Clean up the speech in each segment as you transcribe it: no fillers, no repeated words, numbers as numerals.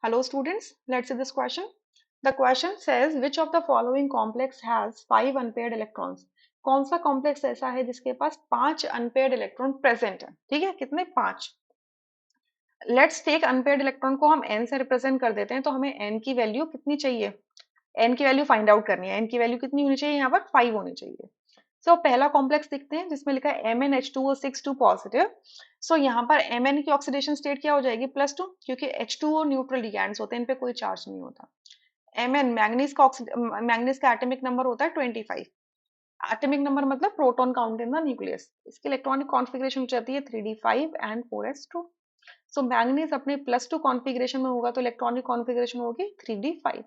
Hello students, let's see this question. The question says which of the following complex has 5 unpaired electrons? कौन सा complex ऐसा है जिसके पास 5 unpaired electron present है? ठीक है, कितने? 5। लेट्स टेक अनपेयर्ड इलेक्ट्रॉन को हम n से रिप्रेजेंट कर देते हैं, तो हमें n की वैल्यू कितनी चाहिए? n की वैल्यू फाइंड आउट करनी है। n की वैल्यू कितनी होनी चाहिए? यहाँ पर 5 होनी चाहिए। सो पहला कॉम्प्लेक्स देखते हैं जिसमें लिखा है MnH2O6 पॉजिटिव। सो यहाँ पर Mn की ऑक्सीडेशन स्टेट क्या हो जाएगी? +2, क्योंकि H2O न्यूट्रल लिगैंड्स होते हैं, इन पे कोई चार्ज नहीं होता। Mn मैंगनीज का एटॉमिक नंबर होता है 25। एटॉमिक नंबर मतलब proton count in the nucleus. इसकी इलेक्ट्रॉनिक कॉन्फ़िगरेशन हो जाती है 3d5 and 4s2। So manganese अपने +2 कॉन्फ़िगरेशन में होगा तो इलेक्ट्रॉनिक कॉन्फ़िगरेशन होगी 3d5।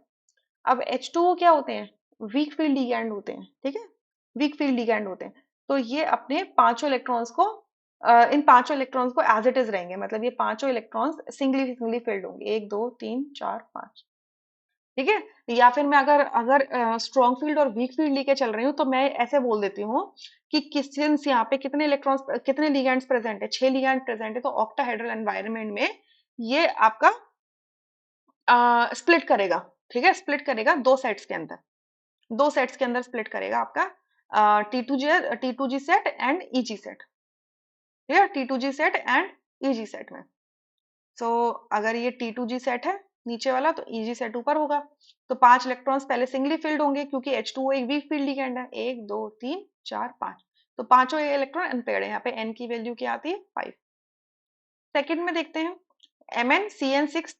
अब H2O क्या होते हैं? वीक फील्ड लिगैंड होते हैं, ठीक है, वीक फील्ड लिगैंड होते हैं। तो ये अपने पांचों इलेक्ट्रॉन्स को इन पांचों इलेक्ट्रॉन्स को एज इट इज रहेंगे, मतलब ये पांचों इलेक्ट्रॉन्स सिंगली सिंगली फील्ड होंगे, 1 2 3 4 5। ठीक है, या फिर मैं अगर अगर स्ट्रॉन्ग फील्ड और वीक फील्ड लेके चल रही हूँ तो मैं ऐसे बोल देती हूँ कि किस सिंस यहाँ पे कितने इलेक्ट्रॉन्स कितने लिगैंड्स प्रेजेंट है? 6 लिगैंड प्रेजेंट है, तो ऑक्टाहेड्रल एनवायरनमेंट में ये आपका स्प्लिट करेगा। ठीक है, स्प्लिट करेगा दो सेट्स के अंदर, दो सेट्स के अंदर स्प्लिट करेगा आपका t two g set and e g set. ठीक है, t two g set and e g set में। सो अगर ये टी टू जी सेट है नीचे वाला तो ईजी सेट ऊपर होगा। तो 5 इलेक्ट्रॉन्स पहले सिंगली फील्ड होंगे क्योंकि H2O एक वीक फील्ड लिगैंड है। 1 2 3 4 5, तो पांचों ये इलेक्ट्रॉन अनपेयर्ड है। यहाँ पे n की वैल्यू क्या आती है? 5। सेकंड में देखते हैं MnCN6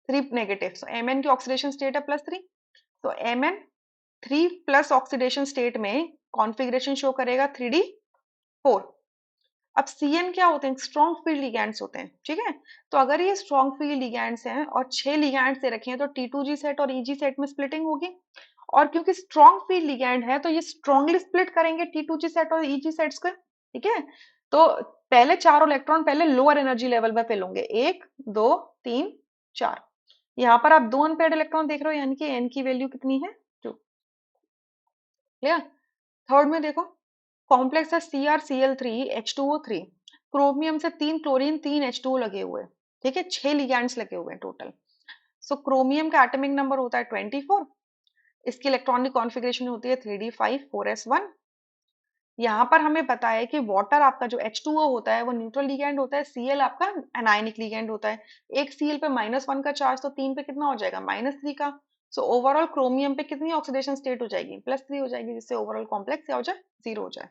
3 नेगेटिव। सो Mn की ऑक्सीडेशन स्टेट है +3, तो Mn 3 प्लस ऑक्सीडेशन स्टेट में कॉन्फ़िगरेशन शो करेगा 3d4। अब Cn क्या होते हैं? स्ट्रॉन्ग फील्ड लिगैंड्स होते हैं। ठीक है, तो अगर ये स्ट्रॉन्ग फील्ड लिगैंड्स हैं और 6 लिगैंड्स दे रखे हैं तो T2G सेट और EG सेट में स्प्लिटिंग होगी। और क्योंकि स्ट्रॉन्ग फील्ड लिगैंड है तो ये स्ट्रॉन्गली स्प्लिट करेंगे T2G सेट और EG सेट्स को। ठीक है, तो पहले चारों इलेक्ट्रॉन पहले लोअर एनर्जी लेवल पे फिल होंगे, 1 2 3 4। यहाँ पर आप दो अनपेयर्ड इलेक्ट्रॉन देख रहे हो, यानी कि n की वैल्यू कितनी है? 2। क्लियर? थर्ड में देखो, कॉम्प्लेक्स है CrCl3H2O3। क्रोमियम से 3 क्लोरीन 3 H2O लगे हुए हैं। ठीक है, 6 लिगैंड्स लगे हुए हैं टोटल। सो क्रोमियम का एटॉमिक नंबर होता है 24। इसकी इलेक्ट्रॉनिक कॉन्फ़िगरेशन होती है 3d5 4s1। यहाँ पर हमें पता है कि वाटर आपका जो H2O होता है वो न्यूट्रल लिगैंड होता है, Cl आपका एनायनिक लिगैंड होता है। एक Cl पे -1 का चार्ज, तो 3 पे कितना हो जाएगा? -3 का। सो ओवरऑल क्रोमियम पे कितनी ऑक्सीडेशन स्टेट हो जाएगी? +3 हो जाएगी, जिससे ओवरऑल कॉम्प्लेक्स क्या हो जाए? 0 हो जाए,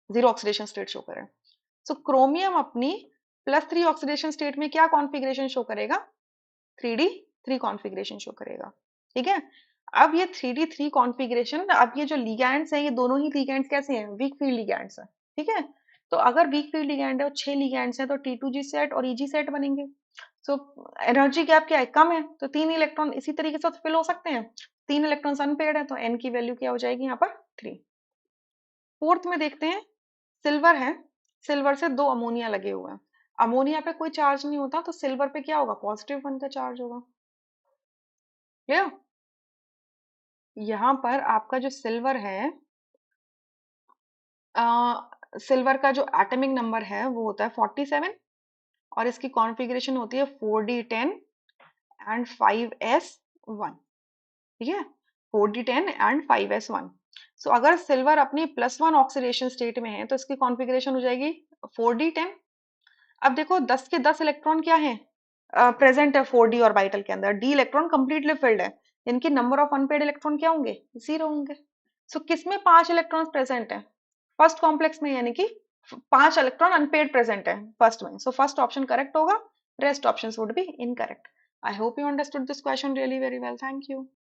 0 ऑक्सीडेशन स्टेट शो करे। सो क्रोमियम अपनी +3 ऑक्सीडेशन स्टेट में क्या कॉन्फ़िगरेशन शो करेगा? 3d3 कॉन्फ़िगरेशन शो करेगा। ठीक है, अब ये 3d3 कॉन्फ़िगरेशन, अब ये जो लिगैंड्स हैं ये दोनों ही लिगैंड्स कैसे हैं? वीक फील्ड लिगैंड्स हैं। ठीक है, तो अगर वीक फील्ड लिगैंड है और 6 लिगैंड्स हैं तो T2G सेट और EG सेट बनेंगे। सो एनर्जी गैप क्या है? कम है, तो 3 इलेक्ट्रॉन इसी तरीके से फिल हो सकते हैं। 3 इलेक्ट्रॉन्स अनपेयर्ड है तो n की वैल्यू क्या हो जाएगी यहाँ पर? 3। फोर्थ में देखते हैं, सिल्वर है, सिल्वर से 2 अमोनिया लगे हुए हैं। अमोनिया पे कोई चार्ज नहीं होता तो सिल्वर पे क्या होगा? +1 का चार्ज होगा। क्लियर? यहाँ पर आपका जो सिल्वर है, सिल्वर का जो एटॉमिक नंबर है वो होता है 47 और इसकी कॉन्फ़िगरेशन होती है 4d10 एंड 5s1। ठीक है, 4d10 एंड 5s1। सो अगर सिल्वर अपनी +1 ऑक्सीडेशन स्टेट में है तो इसकी कॉन्फ़िगरेशन हो जाएगी 4d10। अब देखो 10 के 10 इलेक्ट्रॉन क्या है? प्रेजेंट है 4d ऑर्बिटल के अंदर, d इलेक्ट्रॉन कंप्लीटली फिल्ड है, इनकी नंबर ऑफ अनपेड इलेक्ट्रॉन क्या होंगे? 0 होंगे। सो किसमें 5 इलेक्ट्रॉन्स प्रेजेंट है? फर्स्ट कॉम्प्लेक्स में, यानी कि 5 इलेक्ट्रॉन अनपेड प्रेजेंट है फर्स्ट में। सो फर्स्ट ऑप्शन करेक्ट होगा, rest options would be incorrect. I hope you understood this question really very well. Thank you.